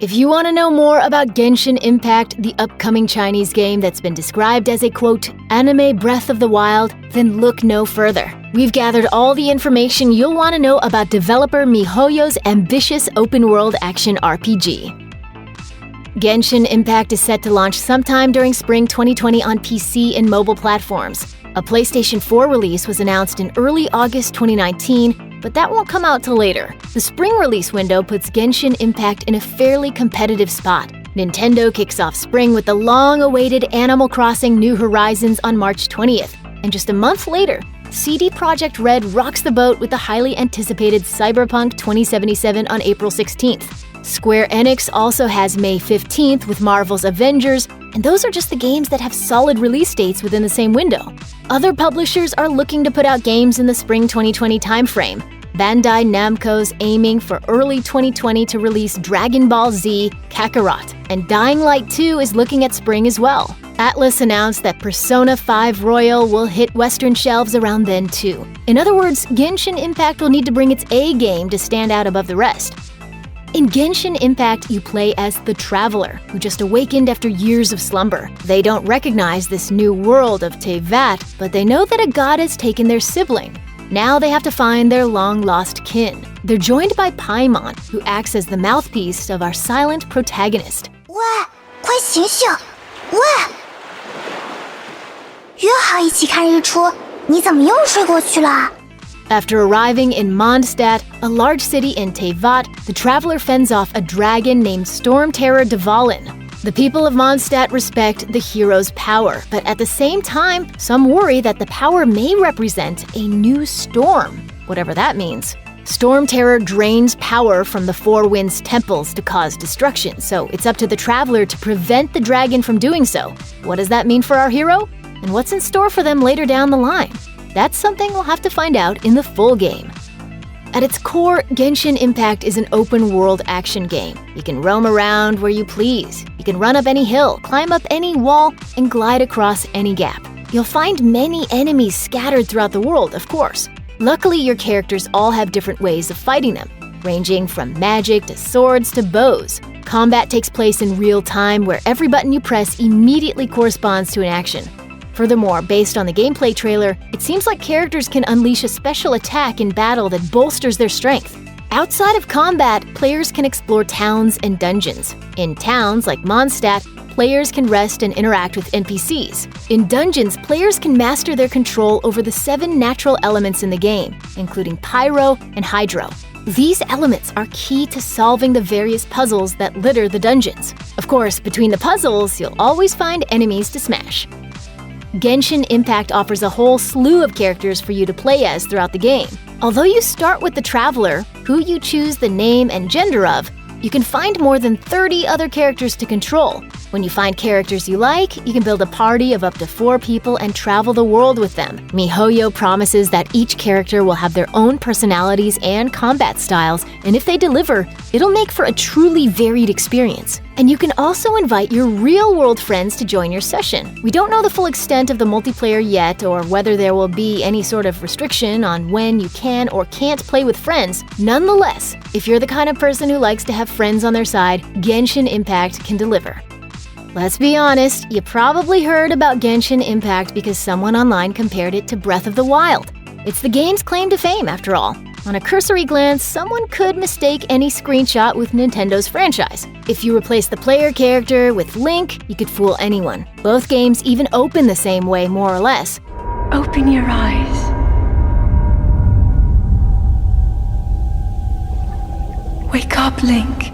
If you want to know more about Genshin Impact, the upcoming Chinese game that's been described as a, quote, anime Breath of the Wild, then look no further. We've gathered all the information you'll want to know about developer MiHoYo's ambitious open-world action RPG. Genshin Impact is set to launch sometime during spring 2020 on PC and mobile platforms. A PlayStation 4 release was announced in early August 2019, but that won't come out till later. The spring release window puts Genshin Impact in a fairly competitive spot. Nintendo kicks off spring with the long-awaited Animal Crossing New Horizons on March 20th, and just a month later, CD Projekt Red rocks the boat with the highly anticipated Cyberpunk 2077 on April 16th. Square Enix also has May 15th with Marvel's Avengers, and those are just the games that have solid release dates within the same window. Other publishers are looking to put out games in the spring 2020 timeframe. Bandai Namco's aiming for early 2020 to release Dragon Ball Z Kakarot, and Dying Light 2 is looking at spring as well. Atlus announced that Persona 5 Royal will hit Western shelves around then too. In other words, Genshin Impact will need to bring its A game to stand out above the rest. In Genshin Impact, you play as the Traveler, who just awakened after years of slumber. They don't recognize this new world of Teyvat, but they know that a god has taken their sibling. Now they have to find their long-lost kin. They're joined by Paimon, who acts as the mouthpiece of our silent protagonist. 喂，快醒醒！喂，约好一起看日出，你怎么又睡过去了？ After arriving in Mondstadt, a large city in Teyvat, the Traveler fends off a dragon named Storm Terror Dvalin. The people of Mondstadt respect the hero's power, but at the same time, some worry that the power may represent a new storm, whatever that means. Storm Terror drains power from the Four Winds temples to cause destruction, so it's up to the Traveler to prevent the dragon from doing so. What does that mean for our hero? And what's in store for them later down the line? That's something we'll have to find out in the full game. At its core, Genshin Impact is an open-world action game. You can roam around where you please. You can run up any hill, climb up any wall, and glide across any gap. You'll find many enemies scattered throughout the world, of course. Luckily, your characters all have different ways of fighting them, ranging from magic to swords to bows. Combat takes place in real time, where every button you press immediately corresponds to an action. Furthermore, based on the gameplay trailer, it seems like characters can unleash a special attack in battle that bolsters their strength. Outside of combat, players can explore towns and dungeons. In towns like Mondstadt, players can rest and interact with NPCs. In dungeons, players can master their control over the 7 natural elements in the game, including Pyro and Hydro. These elements are key to solving the various puzzles that litter the dungeons. Of course, between the puzzles, you'll always find enemies to smash. Genshin Impact offers a whole slew of characters for you to play as throughout the game. Although you start with the Traveler, who you choose the name and gender of, you can find more than 30 other characters to control. When you find characters you like, you can build a party of up to 4 people and travel the world with them. MiHoYo promises that each character will have their own personalities and combat styles, and if they deliver, it'll make for a truly varied experience. And you can also invite your real-world friends to join your session. We don't know the full extent of the multiplayer yet, or whether there will be any sort of restriction on when you can or can't play with friends. Nonetheless, if you're the kind of person who likes to have friends on their side, Genshin Impact can deliver. Let's be honest, you probably heard about Genshin Impact because someone online compared it to Breath of the Wild. It's the game's claim to fame, after all. On a cursory glance, someone could mistake any screenshot with Nintendo's franchise. If you replace the player character with Link, you could fool anyone. Both games even open the same way, more or less. Open your eyes. Wake up, Link.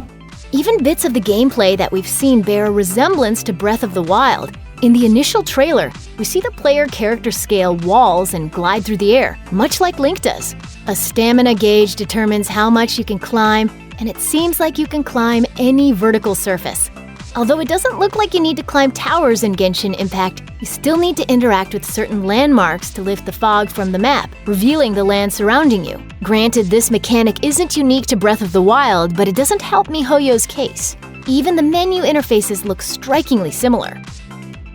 Even bits of the gameplay that we've seen bear a resemblance to Breath of the Wild. In the initial trailer, we see the player character scale walls and glide through the air, much like Link does. A stamina gauge determines how much you can climb, and it seems like you can climb any vertical surface. Although it doesn't look like you need to climb towers in Genshin Impact, you still need to interact with certain landmarks to lift the fog from the map, revealing the land surrounding you. Granted, this mechanic isn't unique to Breath of the Wild, but it doesn't help MiHoYo's case. Even the menu interfaces look strikingly similar.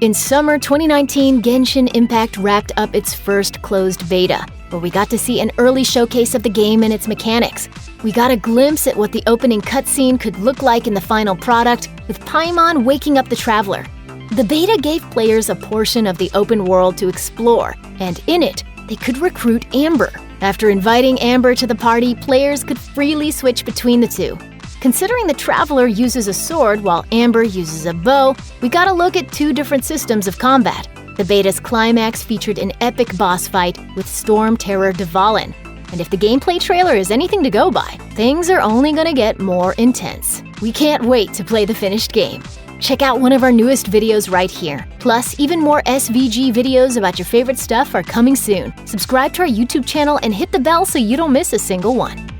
In summer 2019, Genshin Impact wrapped up its first closed beta. where we got to see an early showcase of the game and its mechanics. We got a glimpse at what the opening cutscene could look like in the final product, with Paimon waking up the Traveler. The beta gave players a portion of the open world to explore, and in it, they could recruit Amber. After inviting Amber to the party, players could freely switch between the two. Considering the Traveler uses a sword while Amber uses a bow, we got a look at two different systems of combat. The beta's climax featured an epic boss fight with Storm Terror Dvalin. And if the gameplay trailer is anything to go by, things are only gonna get more intense. We can't wait to play the finished game. Check out one of our newest videos right here. Plus, even more SVG videos about your favorite stuff are coming soon. Subscribe to our YouTube channel and hit the bell so you don't miss a single one.